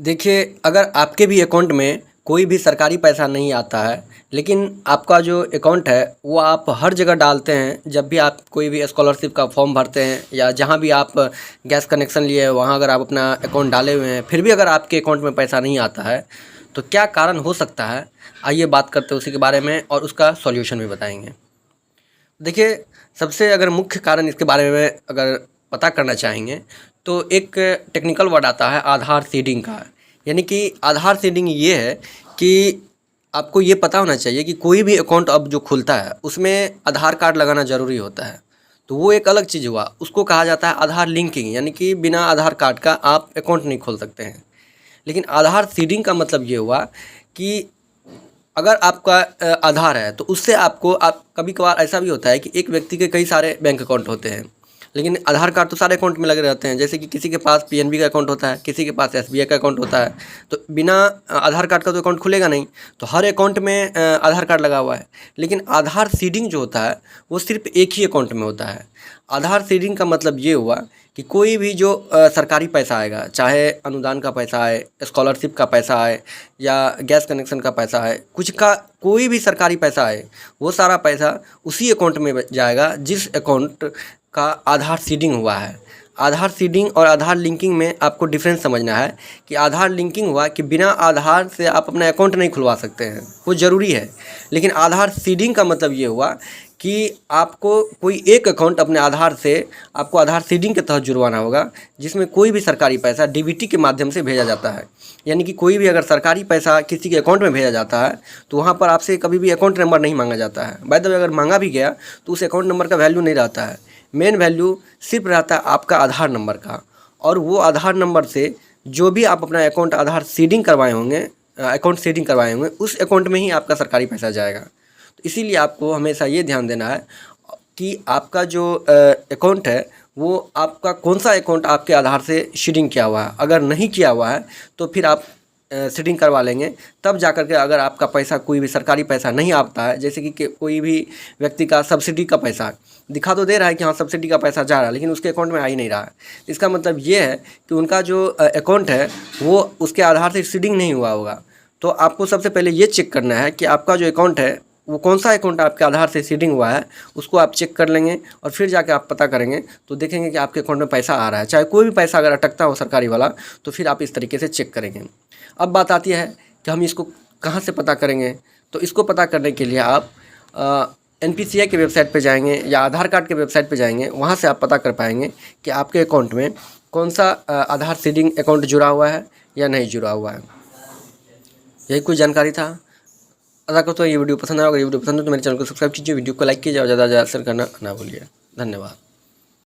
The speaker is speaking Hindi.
देखिए, अगर आपके भी अकाउंट में कोई भी सरकारी पैसा नहीं आता है, लेकिन आपका जो अकाउंट है वो आप हर जगह डालते हैं। जब भी आप कोई भी स्कॉलरशिप का फॉर्म भरते हैं या जहाँ भी आप गैस कनेक्शन लिए हैं वहाँ अगर आप अपना अकाउंट डाले हुए हैं, फिर भी अगर आपके अकाउंट में पैसा नहीं आता है, तो क्या कारण हो सकता है? आइए बात करते हैं उसी के बारे में और उसका सॉल्यूशन भी बताएंगे। देखिए, सबसे अगर मुख्य कारण इसके बारे में अगर पता करना चाहेंगे, तो एक टेक्निकल वर्ड आता है आधार सीडिंग का। यानी कि आधार सीडिंग ये है कि आपको ये पता होना चाहिए कि कोई भी अकाउंट अब जो खुलता है, उसमें आधार कार्ड लगाना ज़रूरी होता है। तो वो एक अलग चीज़ हुआ, उसको कहा जाता है आधार लिंकिंग। यानी कि बिना आधार कार्ड का आप अकाउंट नहीं खोल सकते हैं। लेकिन आधार सीडिंग का मतलब ये हुआ कि अगर आपका आधार है तो उससे आपको आप कभी-कभार ऐसा भी होता है कि एक व्यक्ति के कई सारे बैंक अकाउंट होते हैं, लेकिन आधार कार्ड तो सारे अकाउंट में लगे रहते हैं। जैसे कि किसी के पास पीएनबी का अकाउंट होता है, किसी के पास एसबीआई का अकाउंट होता है, तो बिना आधार कार्ड का तो अकाउंट खुलेगा नहीं। तो हर अकाउंट में आधार कार्ड लगा हुआ है। लेकिन आधार सीडिंग जो होता है वो सिर्फ एक ही अकाउंट में होता है। आधार सीडिंग का मतलब ये हुआ कि कोई भी जो सरकारी पैसा आएगा, चाहे अनुदान का पैसा आए, स्कॉलरशिप का पैसा आए या गैस कनेक्शन का पैसा आए, कुछ का कोई भी सरकारी पैसा आए, वो सारा पैसा उसी अकाउंट में जाएगा जिस अकाउंट का आधार सीडिंग हुआ है। आधार सीडिंग और आधार लिंकिंग में आपको डिफरेंस समझना है कि आधार लिंकिंग हुआ कि बिना आधार से आप अपना अकाउंट नहीं खुलवा सकते हैं, वो ज़रूरी है। लेकिन आधार सीडिंग का मतलब ये हुआ कि आपको कोई एक अकाउंट अपने आधार से आपको आधार सीडिंग के तहत जुड़वाना होगा, जिसमें कोई भी सरकारी पैसा डीबीटी के माध्यम से भेजा जाता है। यानी कि कोई भी अगर सरकारी पैसा किसी के अकाउंट में भेजा जाता है तो वहाँ पर आपसे कभी भी अकाउंट नंबर नहीं मांगा जाता है। बाय द वे, अगर मांगा भी गया तो उस अकाउंट नंबर का वैल्यू नहीं रहता है। मेन वैल्यू सिर्फ रहता है आपका आधार नंबर का, और वो आधार नंबर से जो भी आप अपना अकाउंट आधार सीडिंग करवाए होंगे, अकाउंट सीडिंग करवाए होंगे, उस अकाउंट में ही आपका सरकारी पैसा जाएगा। तो इसीलिए आपको हमेशा ये ध्यान देना है कि आपका जो अकाउंट है वो आपका कौन सा अकाउंट आपके आधार से सीडिंग किया हुआ है। अगर नहीं किया हुआ है तो फिर आप सीडिंग करवा लेंगे, तब जाकर के अगर आपका पैसा कोई भी सरकारी पैसा नहीं आता है, जैसे कि कोई भी व्यक्ति का सब्सिडी का पैसा दिखा तो दे रहा है कि हाँ सब्सिडी का पैसा जा रहा है, लेकिन उसके अकाउंट में आ ही नहीं रहा है। इसका मतलब ये है कि उनका जो अकाउंट है वो उसके आधार से सीडिंग नहीं हुआ होगा। तो आपको सबसे पहले ये चेक करना है कि आपका जो अकाउंट है वो कौन सा अकाउंट आपके आधार से सीडिंग हुआ है, उसको आप चेक कर लेंगे और फिर जाके आप पता करेंगे तो देखेंगे कि आपके अकाउंट में पैसा आ रहा है। चाहे कोई भी पैसा अगर अटकता हो सरकारी वाला, तो फिर आप इस तरीके से चेक करेंगे। अब बात आती है कि हम इसको कहाँ से पता करेंगे। तो इसको पता करने के लिए आप एनपीसीआई के वेबसाइट पे जाएंगे या आधार कार्ड के वेबसाइट पे जाएंगे, वहाँ से आप पता कर पाएंगे कि आपके अकाउंट में कौन सा आधार सीडिंग अकाउंट जुड़ा हुआ है या नहीं जुड़ा हुआ है। यही कुछ जानकारी था। अगर तो ये वीडियो पसंद आया, अगर ये वीडियो पसंद हो तो मेरे चैनल को सब्सक्राइब कीजिए, वीडियो को लाइक कीजिए और ज़्यादा से ज़्यादा शेयर करना ना भूलिए। धन्यवाद।